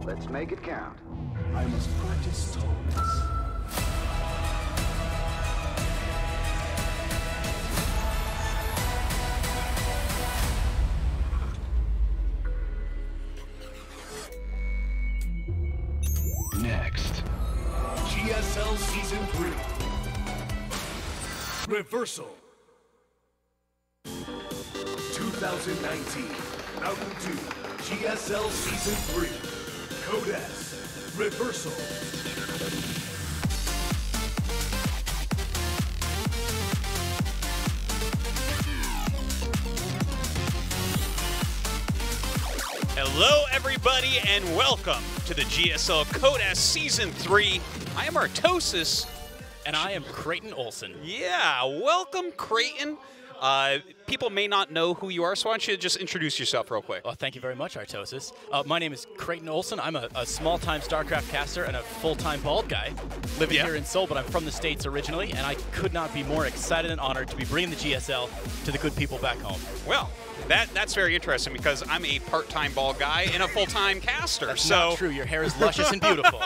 Let's make it count. I must practice tolerance. Next. GSL Season 3. Reversal. 2019. Mountain Dew. GSL Season 3. Code S. Reversal. Hello, everybody, and welcome to the GSL Code S Season 3. I am Artosis. And I am Creighton Olsen. Yeah, welcome, Creighton. People may not know who you are, so why don't you just introduce yourself real quick? Well, thank you very much, Artosis. My name is Creighton Olsen. I'm a small-time StarCraft caster and a full-time bald guy living here in Seoul, but I'm from the States originally, and I could not be more excited and honored to be bringing the GSL to the good people back home. Well, that's very interesting because I'm a part-time bald guy and a full-time caster. That's not true. Your hair is luscious and beautiful.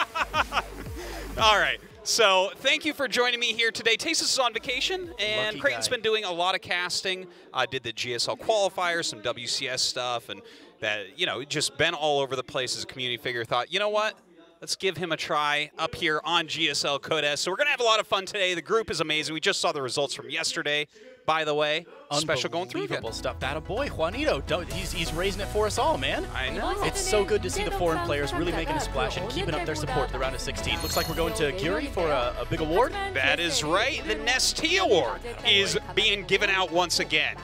All right. So thank you for joining me here today. Tasis is on vacation, and Creighton's been doing a lot of casting. Did the GSL qualifiers, some WCS stuff, and that, you know, just been all over the place as a community figure. Thought, you know what? Let's give him a try up here on GSL Code S. So we're going to have a lot of fun today. The group is amazing. We just saw the results from yesterday, by the way. Special going through again. Unbelievable stuff. That a boy, Juanito. He's raising it for us all, man. I know. It's so good to see the foreign players really making a splash and keeping up their support to the round of 16. Looks like we're going to Giri for a big award. That is right. The Nestea Award is being given out once again.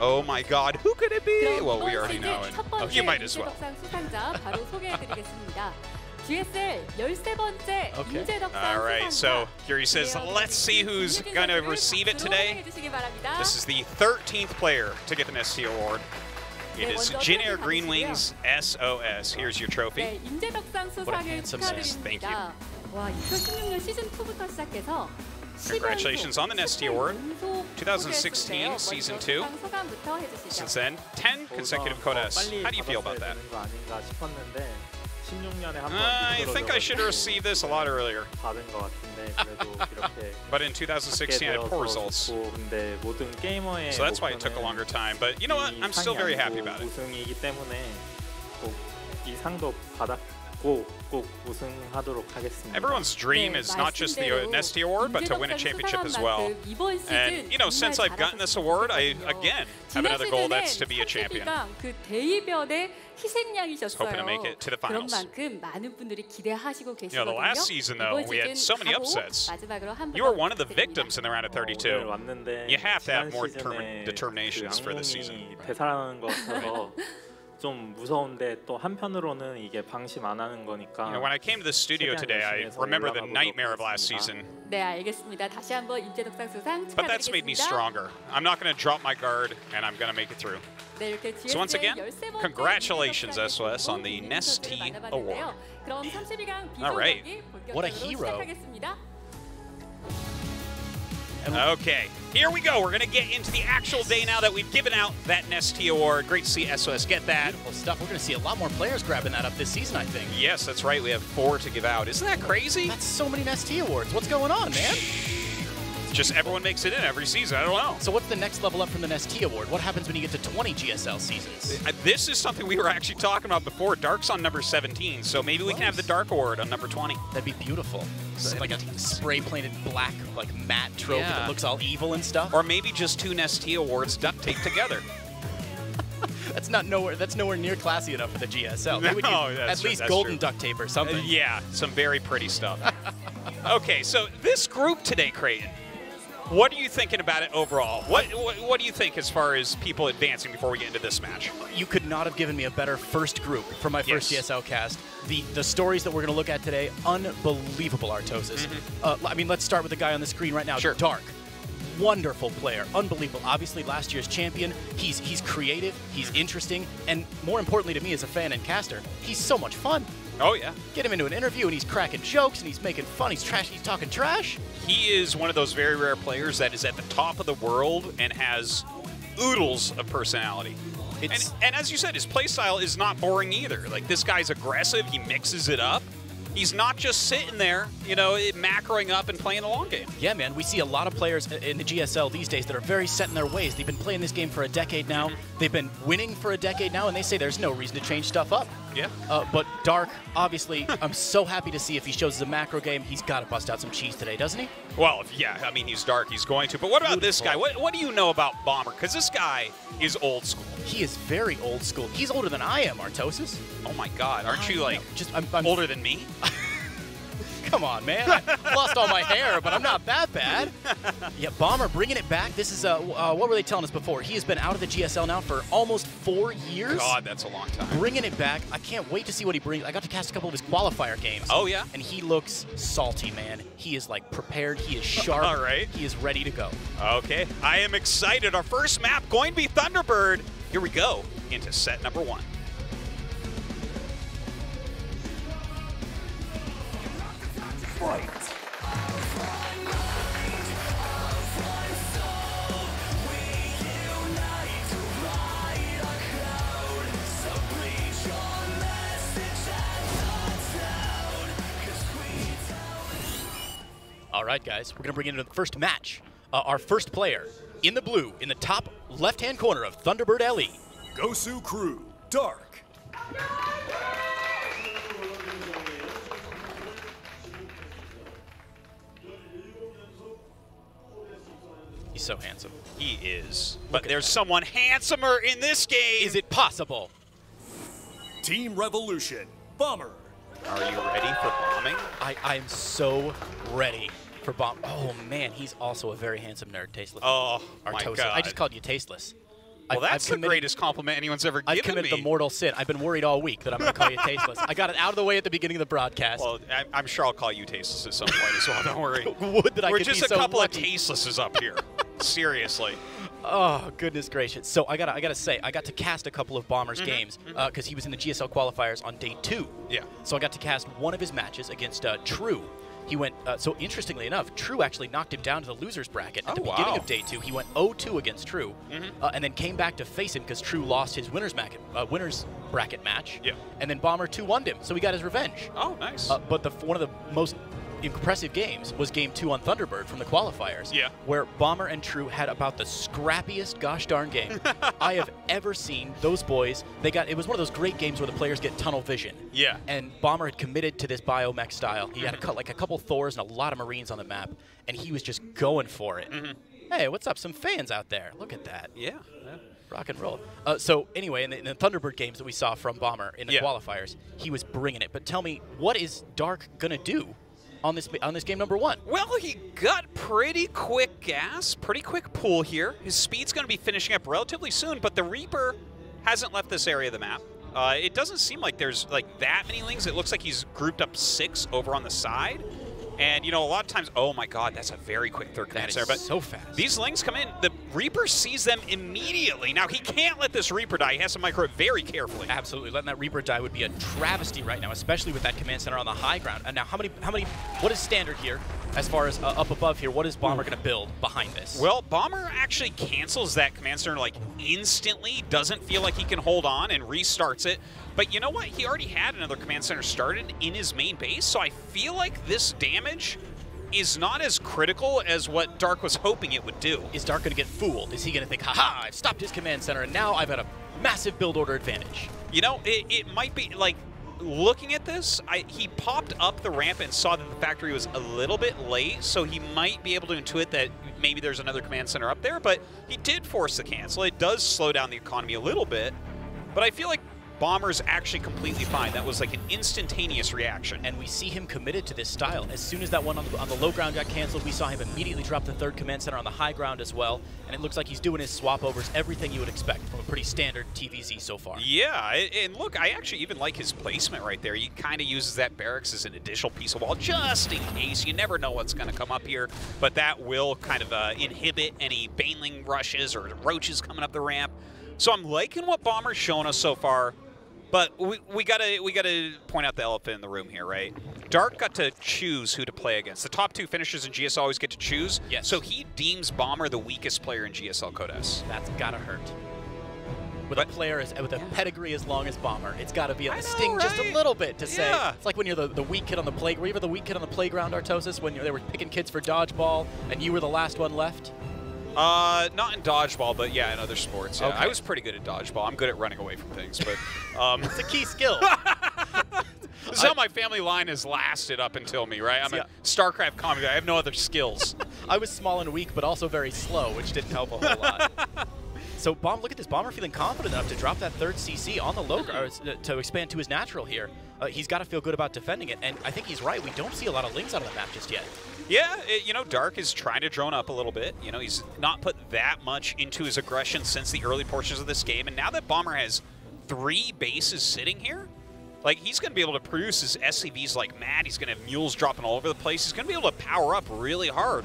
Oh my God, who could it be? Well, we already know it. Oh, you might as well. GSL 13번째 All right, so Giri says, let's see who's going to receive it today. This is the 13th player to get the Nestea Award. It is Jin Air Green Wings SOS. Here's your trophy. What a handsome man. Thank you. Congratulations on the Nestea Award. 2016, Season 2. Since then, 10 consecutive Code S. How do you feel about that? I think I should have received this a lot earlier. But in 2016, I had poor results. So that's why it took a longer time. But you know what? I'm still very happy about it. Everyone's dream is not just the Nestea Award, but to win a championship as well. And, you know, since I've gotten this award, I, again, have another goal, that's to be a champion. Just hoping to make it to the finals. You know, the last season, though, we had so many upsets. You were one of the victims in the round of 32. You have to have more determinations for this season. 좀 무서운데 또 한편으로는 이게 방심 안 하는 거니까. You know, when I came to the studio today, I remember the nightmare of last season. 네, 알겠습니다. 다시 한번 임재덕상 수상 축하드리겠습니다. But that's made me stronger. I'm not going to drop my guard, and I'm going to make it through. 네, 이렇게 So once again, congratulations SOS on the Nestea Award. 그럼 32강 All right. What a hero. Okay, here we go. We're going to get into the actual day now that we've given out that Nestea Award. Great to see SOS get that. Beautiful stuff. We're going to see a lot more players grabbing that up this season, I think. Yes, that's right. We have 4 to give out. Isn't that crazy? That's so many Nestea Awards. What's going on, man? Just everyone makes it in every season. I don't know. So what's the next level up from the Nestea Award? What happens when you get to 20 GSL seasons? This is something we were actually talking about before. Dark's on number 17, so maybe we can have the Dark Award on number 20. That'd be beautiful. Like a spray-painted black, like matte trophy that looks all evil and stuff. Or maybe just 2 Nestea Awards duct taped together. That's nowhere near classy enough for the GSL. They would at least golden duct tape or something. Yeah, some very pretty stuff. Okay, so this group today, Creighton, what are you thinking about it overall? What do you think as far as people advancing before we get into this match? You could not have given me a better first group for my first GSL cast. The stories that we're going to look at today, unbelievable, Artosis. I mean, let's start with the guy on the screen right now, Dark. Wonderful player, unbelievable. Obviously, last year's champion. He's creative, he's interesting, and more importantly to me as a fan and caster, he's so much fun. Oh, yeah. Get him into an interview, and he's cracking jokes, and he's making fun. He's talking trash. He is one of those very rare players that is at the top of the world and has oodles of personality. And as you said, his playstyle is not boring either. Like, this guy's aggressive. He mixes it up. He's not just sitting there, you know, macroing up and playing the long game. Yeah, man. We see a lot of players in the GSL these days that are very set in their ways. They've been playing this game for a decade now. They've been winning for a decade now, and they say there's no reason to change stuff up. Yeah. But Dark, obviously, I'm so happy to see if he shows us a macro game, he's got to bust out some cheese today, doesn't he? Well, yeah, I mean, he's Dark. He's going to. But what about this guy? What do you know about Bomber? Because this guy is old school. He is very old school. He's older than I am, Artosis. Oh, my God. Aren't you, like, I'm older than me? Come on, man. I lost all my hair, but I'm not that bad. Yeah, Bomber bringing it back. This is, what were they telling us before? He has been out of the GSL now for almost 4 years. God, that's a long time. Bringing it back. I can't wait to see what he brings. I got to cast a couple of his qualifier games. Oh, yeah? And he looks salty, man. He is, like, prepared. He is sharp. All right. He is ready to go. Okay. I am excited. Our first map going to be Thunderbird. Here we go into set number 1. Fight! All right, guys, we're going to bring into the first match. Our first player in the blue, in the top left-hand corner of Thunderbird LE. Gosu Crew, Dark. He's so handsome. He is. But there's someone handsomer in this game. Is it possible? Team Revolution, Bomber. Are you ready for bombing? I am so ready for bomb. Oh, man, he's also a very handsome nerd, Tasteless. Oh, my Artosis. God. I just called you Tasteless. Well, that's the greatest compliment anyone's ever given me. I've committed the mortal sin. I've been worried all week that I'm going to call you Tasteless. I got it out of the way at the beginning of the broadcast. Well, I'm sure I'll call you Tasteless at some point as well. Don't worry. Would that I We're could just be a so couple lucky. of Tastelesses up here. Seriously. Oh, goodness gracious. So I gotta say, I got to cast a couple of Bomber's games because he was in the GSL qualifiers on day 2. Yeah. So I got to cast one of his matches against True. He went, so interestingly enough, True actually knocked him down to the loser's bracket at the beginning of day 2. He went 0-2 against True, and then came back to face him because True lost his winner's bracket match. Yeah. And then Bomber 2-1'd him, so he got his revenge. Oh, nice. But one of the most impressive games was game 2 on Thunderbird from the qualifiers, yeah, where Bomber and True had about the scrappiest gosh darn game I have ever seen. Those boys, it was one of those great games where the players get tunnel vision. Yeah. And Bomber had committed to this biomech style. He had like a couple Thors and a lot of Marines on the map, and he was just going for it. Hey, what's up? Some fans out there. Look at that. Yeah. Rock and roll. So anyway, in the Thunderbird games that we saw from Bomber in the qualifiers, he was bringing it. But tell me, what is Dark gonna do on this game number 1? Well, he got pretty quick gas, pretty quick pull here. His speed's going to be finishing up relatively soon, but the Reaper hasn't left this area of the map. It doesn't seem like there's like that many Lings. It looks like he's grouped up 6 over on the side. And, you know, a lot of times, oh my God, that's a very quick third command center. But so fast. These Lings come in, the Reaper sees them immediately. Now, he can't let this Reaper die. He has to micro it very carefully. Absolutely. Letting that Reaper die would be a travesty right now, especially with that command center on the high ground. And now, what is standard here as far as up above here? What is Bomber going to build behind this? Well, Bomber actually cancels that command center like instantly, doesn't feel like he can hold on, and restarts it. But you know what? He already had another command center started in his main base, so I feel like this damage is not as critical as what Dark was hoping it would do. Is Dark going to get fooled? Is he going to think, haha, I've stopped his command center, and now I've got a massive build order advantage? You know, it might be, like, looking at this, he popped up the ramp and saw that the factory was a little bit late, so he might be able to intuit that maybe there's another command center up there, but he did force the cancel. It does slow down the economy a little bit, but I feel like Bomber's actually completely fine. That was like an instantaneous reaction. And we see him committed to this style. As soon as that one on the low ground got canceled, we saw him immediately drop the third command center on the high ground as well. And it looks like he's doing his swap overs, everything you would expect from a pretty standard TVZ so far. Yeah, and look, I actually even like his placement right there. He kind of uses that barracks as an additional piece of wall just in case. You never know what's going to come up here, but that will kind of inhibit any Baneling rushes or roaches coming up the ramp. So I'm liking what Bomber's showing us so far. But we gotta point out the elephant in the room here, right? Dark got to choose who to play against. The top 2 finishers in GSL always get to choose. Yes. So he deems Bomber the weakest player in GSL Codes. That's gotta hurt. with a player with a pedigree as long as Bomber. It's got to be a sting right? just a little bit to say. It's like when you're the weak kid on the playground. Were you ever the weak kid on the playground, Artosis, when they were picking kids for dodgeball and you were the last one left? Not in dodgeball, but yeah, in other sports. Yeah. Okay. I was pretty good at dodgeball. I'm good at running away from things, but It's a key skill. this is how my family line has lasted up until me, right? I'm a StarCraft comic guy. I have no other skills. I was small and weak, but also very slow, which didn't help a whole lot. So, look at this. Bomber feeling confident enough to drop that third CC on the low guard to expand to his natural here. He's got to feel good about defending it, and I think he's right. We don't see a lot of lings out of the map just yet. Yeah, you know, Dark is trying to drone up a little bit. You know, he's not put that much into his aggression since the early portions of this game, and now that Bomber has 3 bases sitting here, like, he's going to be able to produce his SCVs like mad. He's going to have mules dropping all over the place. He's going to be able to power up really hard.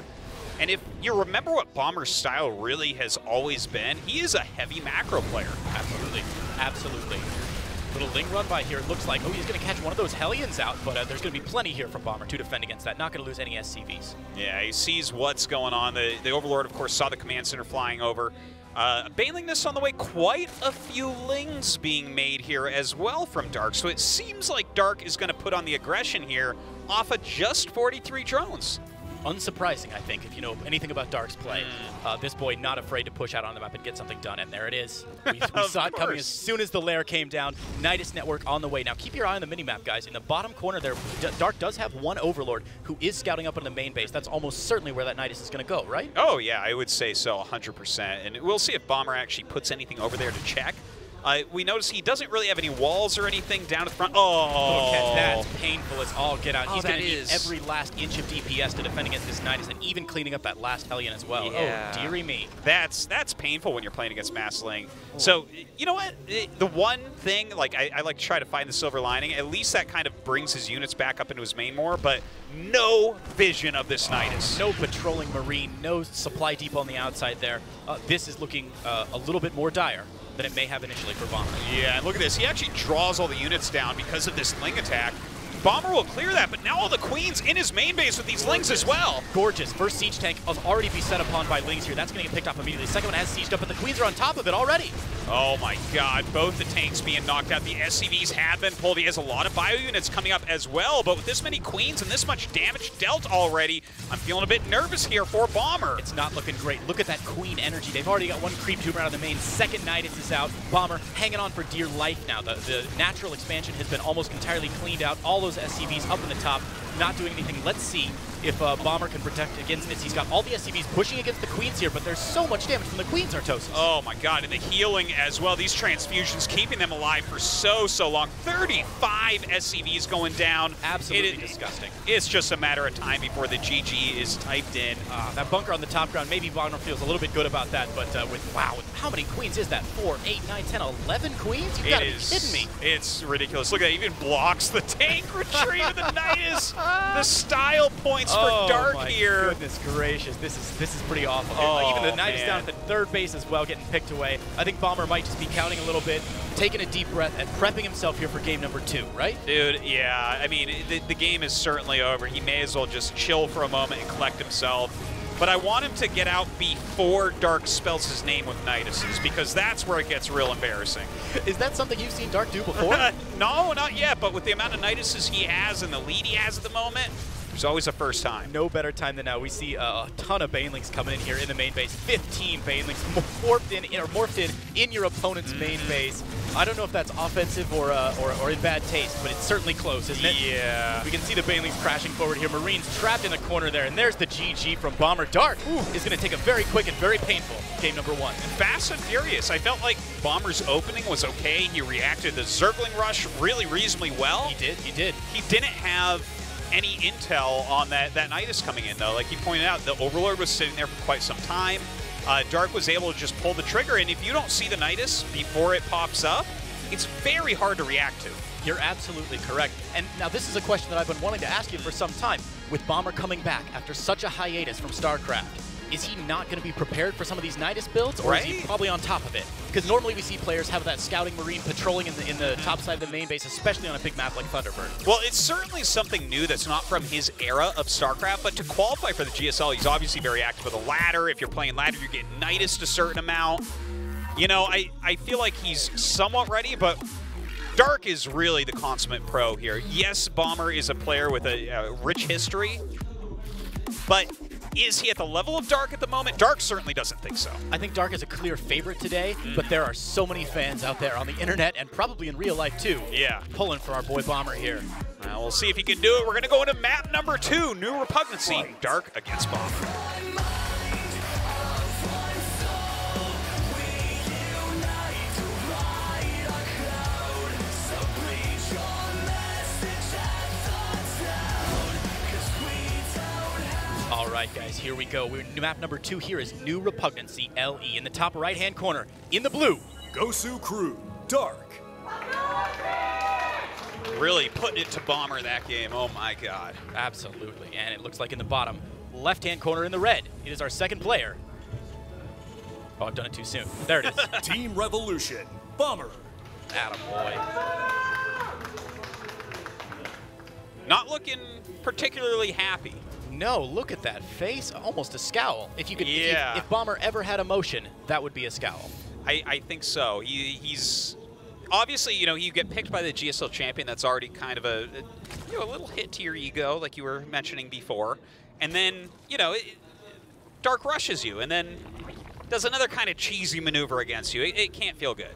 And if you remember what Bomber's style really has always been, he is a heavy macro player. Absolutely. Absolutely. Little Ling run by here. It looks like, oh, he's going to catch one of those Hellions out, but there's going to be plenty here from Bomber to defend against that. Not going to lose any SCVs. Yeah, he sees what's going on. The Overlord, of course, saw the command center flying over. Bailingness on the way, quite a few Lings being made here as well from Dark. So it seems like Dark is going to put on the aggression here off of just 43 drones. Unsurprising, I think, if you know anything about Dark's play. This boy not afraid to push out on the map and get something done, and there it is. We saw it coming as soon as the lair came down. Nidus Network on the way. Now, keep your eye on the minimap, guys. In the bottom corner there, Dark does have one Overlord who is scouting up on the main base. That's almost certainly where that Nidus is going to go, right? Oh, yeah, I would say so, 100%. And we'll see if Bomber actually puts anything over there to check. We notice he doesn't really have any walls or anything down at the front. Oh, catch. That's painful as all get out. Oh, He's going to need every last inch of DPS to defend against this Nidus, and even cleaning up that last Hellion as well. Yeah. Oh, dearie me. That's painful when you're playing against Mass Ling. So, you know what? The one thing, like, I like to try to find the silver lining. At least that kind of brings his units back up into his main more, but no vision of this Nidus. No patrolling Marine, no supply depot on the outside there. This is looking a little bit more dire than it may have initially for Bomber. Yeah, and look at this. He actually draws all the units down because of this Ling attack. Bomber will clear that, but now all the Queens in his main base with these Lings as well. Gorgeous. First siege tank will already be set upon by Lings here. That's going to get picked off immediately. Second one has sieged up, but the Queens are on top of it already. Oh my god, both the tanks being knocked out. The SCVs have been pulled. He has a lot of bio units coming up as well, but with this many Queens and this much damage dealt already, I'm feeling a bit nervous here for Bomber. It's not looking great. Look at that Queen energy. They've already got one creep tumor out of the main. Second Nidus is out. Bomber hanging on for dear life now. The natural expansion has been almost entirely cleaned out. All those SCVs up in the top, not doing anything. Let's see if Bomber can protect against this. He's got all the SCVs pushing against the Queens here, but there's so much damage from the Queens, Artosis. Oh my god, and the healing as well. These transfusions keeping them alive for so long. 35 SCVs going down. Absolutely disgusting. It's just a matter of time before the GG is typed in. That bunker on the top ground, maybe Bomber feels a little bit good about that, but with how many Queens is that? 4, 8, 9, 10, 11 Queens? You've got to be kidding me. It's ridiculous. Look at that, even blocks the tank retreat of the Nidus. The style points for Dark here. Goodness gracious, this is pretty awful. Even the Nidus down at the third base as well, getting picked away. I think Bomber might just be counting a little bit, taking a deep breath, and prepping himself here for game number 2, right? Dude, yeah. I mean, the game is certainly over. He may as well just chill for a moment and collect himself. But I want him to get out before Dark spells his name with Niduses, because that's where it gets real embarrassing. Is that something you've seen Dark do before? No, not yet, but with the amount of Niduses he has and the lead he has at the moment, there's always a first time. No better time than now. We see a ton of Banelings coming in here in the main base. 15 Banelings morphed in your opponent's main base. I don't know if that's offensive or in bad taste, but it's certainly close, isn't it? Yeah. We can see the Banelings crashing forward here. Marines trapped in the corner there, and there's the GG from Bomber. Dark is going to take a very quick and very painful game number 1. Fast and furious. I felt like Bomber's opening was okay. He reacted to the Zergling rush really reasonably well. He did. He didn't have any intel on that Nidus coming in, though. Like he pointed out, the Overlord was sitting there for quite some time. Dark was able to just pull the trigger, and if you don't see the Nidus before it pops up, it's very hard to react to. You're absolutely correct. And now this is a question that I've been wanting to ask you for some time. With Bomber coming back after such a hiatus from StarCraft, is he not going to be prepared for some of these Nidus builds, or is he probably on top of it? Because normally we see players have that scouting Marine patrolling in the top side of the main base, especially on a big map like Thunderbird. Well, it's certainly something new that's not from his era of StarCraft, but to qualify for the GSL, he's obviously very active with a ladder. If you're playing ladder, you're getting Nidus a certain amount. You know, I feel like he's somewhat ready, but Dark is really the consummate pro here. Yes, Bomber is a player with a rich history, but is he at the level of Dark at the moment? Dark certainly doesn't think so. I think Dark is a clear favorite today, but there are so many fans out there on the internet and probably in real life too. Yeah. Pulling for our boy Bomber here. Well, we'll see if he can do it. We're going to go into map number 2, New Repugnancy, Dark against Bomber. All right, guys, here we go. Map number 2 here is New Repugnancy LE. In the top right-hand corner, in the blue, Gosu Crew, Dark. Really putting it to Bomber that game. Oh, my God. absolutely. And it looks like in the bottom left-hand corner in the red, it is our second player. Oh, I've done it too soon. There it is. Team Revolution, Bomber. Attaboy. Not looking particularly happy. No, look at that face. Almost a scowl. If you could, Yeah. if Bomber ever had emotion, that would be a scowl. I think so. He's obviously, you know, you get picked by the GSL champion. That's already kind of a little hit to your ego, like you were mentioning before. And then, you know, Dark rushes you, and then does another kind of cheesy maneuver against you. It can't feel good.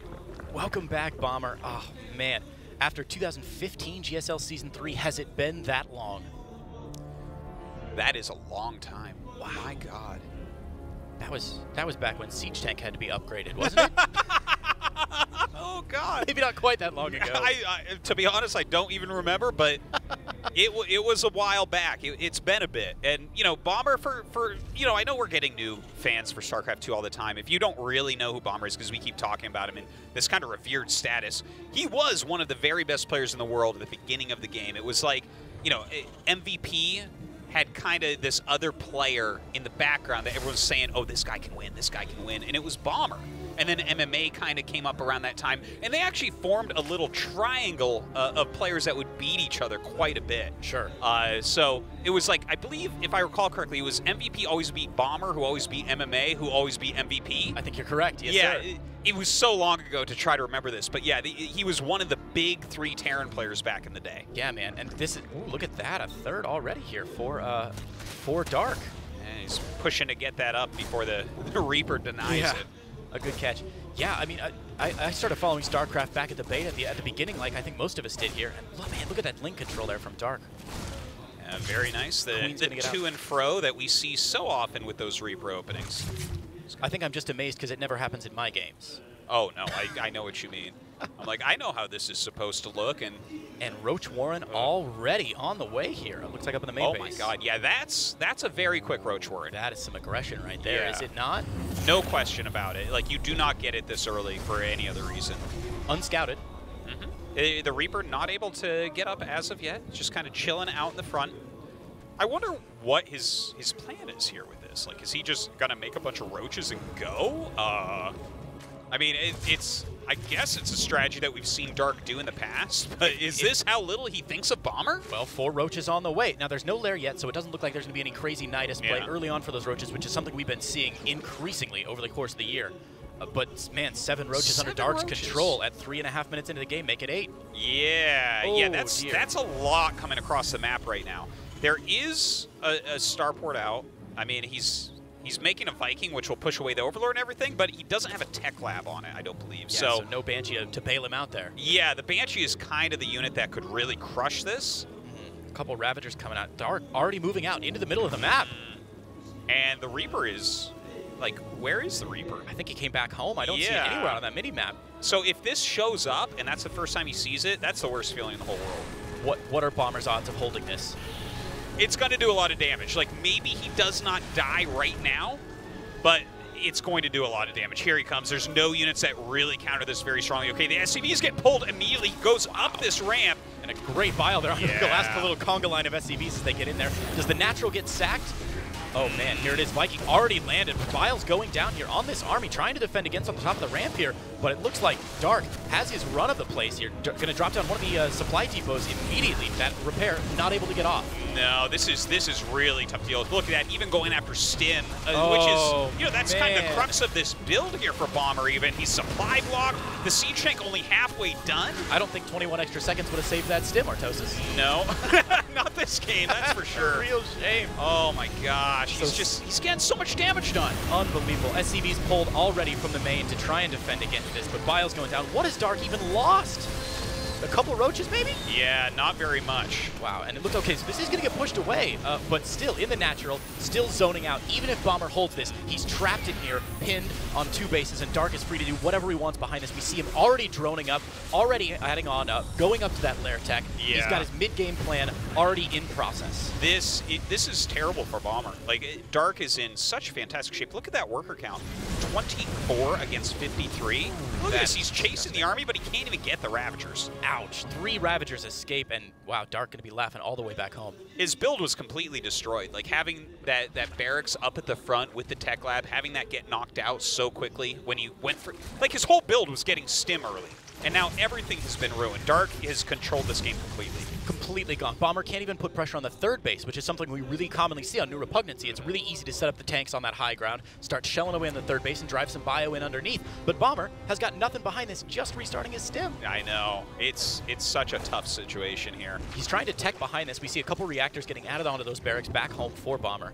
Welcome back, Bomber. Oh, man. After 2015 GSL Season 3, has it been that long? That is a long time. Wow. My God. That was back when Siege Tank had to be upgraded, wasn't it? Oh, God. Maybe not quite that long ago. To be honest, I don't even remember, but it was a while back. It's been a bit. And, you know, Bomber for you know, I know we're getting new fans for StarCraft 2 all the time. If you don't really know who Bomber is, because we keep talking about him in this kind of revered status, he was one of the very best players in the world at the beginning of the game. It was like, you know, MVP had kind of this other player in the background that everyone's saying, oh, this guy can win, and it was Bomber. And then MMA kind of came up around that time, and they actually formed a little triangle of players that would beat each other quite a bit. Sure. So it was like, I believe, if I recall correctly, it was MVP always beat Bomber, who always beat MMA, who always beat MVP. I think you're correct. Yes, yeah, sir. It was so long ago to try to remember this, but yeah, he was one of the big 3 Terran players back in the day. Yeah, man, and this is, ooh, look at that, a third already here for Dark. And he's pushing to get that up before the Reaper denies it. A good catch. Yeah, I mean, I started following StarCraft back at the beta at the beginning, like I think most of us did here. And look, man, look at that link control there from Dark. Very nice. The to and fro that we see so often with those Reaper openings. I think I'm just amazed because it never happens in my games. Oh, no, I know what you mean. I'm like, I know how this is supposed to look. And Roach Warren already on the way here. It looks like up in the main base. Oh, my God. Yeah, that's a very quick Roach Warren. That is some aggression right there, is it not? No question about it. Like, you do not get it this early for any other reason. Unscouted. The Reaper not able to get up as of yet. Just kind of chilling out in the front. I wonder what his plan is here with this. Like, is he just going to make a bunch of roaches and go? I mean, I guess it's a strategy that we've seen Dark do in the past, but is this how little he thinks of Bomber? Well, 4 roaches on the way. Now, there's no lair yet, so it doesn't look like there's going to be any crazy Nidus play early on for those roaches, which is something we've been seeing increasingly over the course of the year. But, man, 7 roaches under Dark's control at 3.5 minutes into the game, make it 8. Yeah, oh, yeah, that's a lot coming across the map right now. There is a starport out. I mean, he's making a Viking, which will push away the Overlord and everything, but he doesn't have a tech lab on it, I don't believe. Yeah, so no Banshee to bail him out there. Yeah, the Banshee is kind of the unit that could really crush this. A couple Ravagers coming out. Dark already moving out into the middle of the map. And the Reaper is, like, where is the Reaper? I think he came back home. I don't see it anywhere on that mini-map. So if this shows up, and that's the first time he sees it, that's the worst feeling in the whole world. What are Bomber's odds of holding this? It's going to do a lot of damage. Like, maybe he does not die right now, but it's going to do a lot of damage. Here he comes. There's no units that really counter this very strongly. Okay, the SCVs get pulled immediately, goes up this ramp. And a great bile there on the last little conga line of SCVs as they get in there. Does the natural get sacked? Oh, man, here it is. Viking already landed. Bile's going down here on this army, trying to defend against on the top of the ramp here, but it looks like Dark has his run of the place here. Going to drop down one of the supply depots immediately. That repair not able to get off. No, this is really tough deal. Look at that, even going after Stim, which is, you know, that's kind of the crux of this build here for Bomber even. He's supply blocked, the siege tank only halfway done. I don't think 21 extra seconds would have saved that Stim, Artosis. No, not this game, that's for sure. Real shame. Oh my gosh, he's getting so much damage done. Unbelievable. SCV's pulled already from the main to try and defend against this, but Bio's going down. What has Dark even lost? A couple roaches, maybe? Yeah, not very much. Wow, and it looked okay. So this is going to get pushed away, but still in the natural, still zoning out. Even if Bomber holds this, he's trapped in here, pinned on 2 bases, and Dark is free to do whatever he wants behind this. We see him already droning up, already adding on, going up to that lair tech. Yeah. He's got his mid-game plan already in process. This is terrible for Bomber. Like, Dark is in such fantastic shape. Look at that worker count. 24 against 53. Look at this, he's chasing the army, but he can't even get the Ravagers. Ouch. 3 Ravagers escape, and wow, Dark going to be laughing all the way back home. His build was completely destroyed. Like, having that barracks up at the front with the tech lab, having that get knocked out so quickly when he went for... Like, his whole build was getting Stim early, and now everything has been ruined. Dark has controlled this game completely. Completely gone. Bomber can't even put pressure on the 3rd base, which is something we really commonly see on New Repugnancy. It's really easy to set up the tanks on that high ground, start shelling away on the 3rd base, and drive some bio in underneath. But Bomber has got nothing behind this, just restarting his Stim. I know. It's such a tough situation here. He's trying to tech behind this. We see a couple reactors getting added onto those barracks back home for Bomber.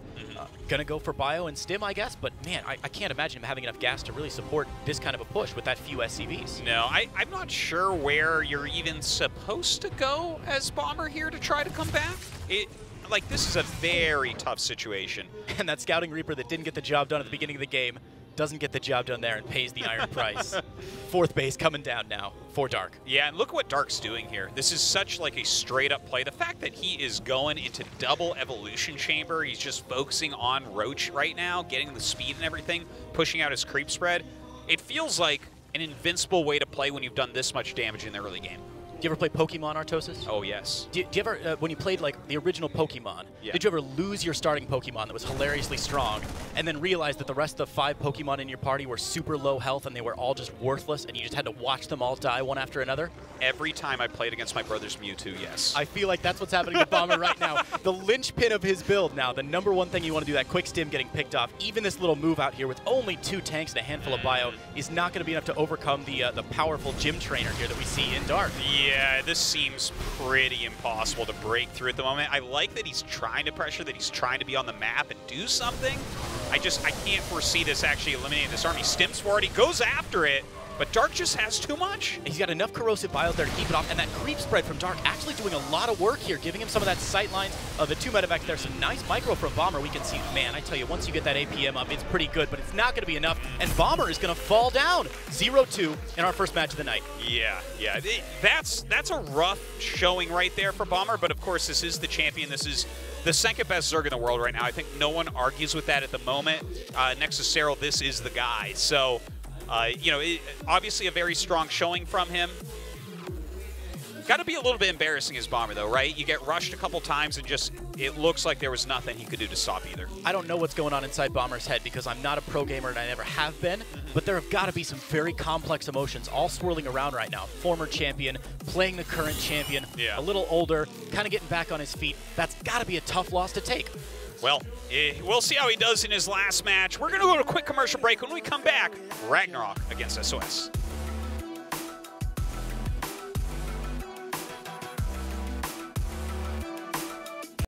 Gonna go for bio and Stim, I guess, but man, I can't imagine him having enough gas to really support this kind of a push with that few SCVs. No, I'm not sure where you're even supposed to go as Bomber here to try to come back. Like, this is a very tough situation. And that Scouting Reaper that didn't get the job done at the beginning of the game doesn't get the job done there and pays the iron price. 4th base coming down now for Dark. Yeah, and look what Dark's doing here. This is such like a straight up play. The fact that he is going into double evolution chamber, he's just focusing on Roach right now, getting the speed and everything, pushing out his creep spread. It feels like an invincible way to play when you've done this much damage in the early game. Do you ever play Pokemon, Artosis? Oh, yes. Do you ever, when you played like the original Pokemon, did you ever lose your starting Pokemon that was hilariously strong and then realize that the rest of the 5 Pokemon in your party were super low health and they were all just worthless and you just had to watch them all die one after another? Every time I played against my brother's Mewtwo, yes. I feel like that's what's happening with Bomber right now. The linchpin of his build now, the #1 thing you want to do, that quick Stim getting picked off, even this little move out here with only 2 tanks and a handful of bio is not going to be enough to overcome the powerful gym trainer here that we see in Dark. Yeah, this seems pretty impossible to break through at the moment. I like that he's trying to pressure, that he's trying to be on the map and do something. I can't foresee this actually eliminating this army. Stims for it, he goes after it, but Dark just has too much. He's got enough corrosive bios there to keep it off, and that creep spread from Dark actually doing a lot of work here, giving him some of that sight lines of the 2 medevacs there. Some nice micro from Bomber. We can see, man, I tell you, once you get that APM up, it's pretty good, but it's not going to be enough, and Bomber is going to fall down. 0-2 in our first match of the night. Yeah. That's a rough showing right there for Bomber, but of course, this is the champion. This is the 2nd best Zerg in the world right now. I think no one argues with that at the moment. Next to Cyril, this is the guy. So, you know, obviously a very strong showing from him. Got to be a little bit embarrassing as Bomber, though, right? You get rushed a couple times and just, it looks like there was nothing he could do to stop either. I don't know what's going on inside Bomber's head because I'm not a pro gamer and I never have been, but there have got to be some very complex emotions all swirling around right now. Former champion, playing the current champion, a little older, kind of getting back on his feet. That's got to be a tough loss to take. Well, we'll see how he does in his last match. We're going to go to a quick commercial break. When we come back, RagnaroK against SOS.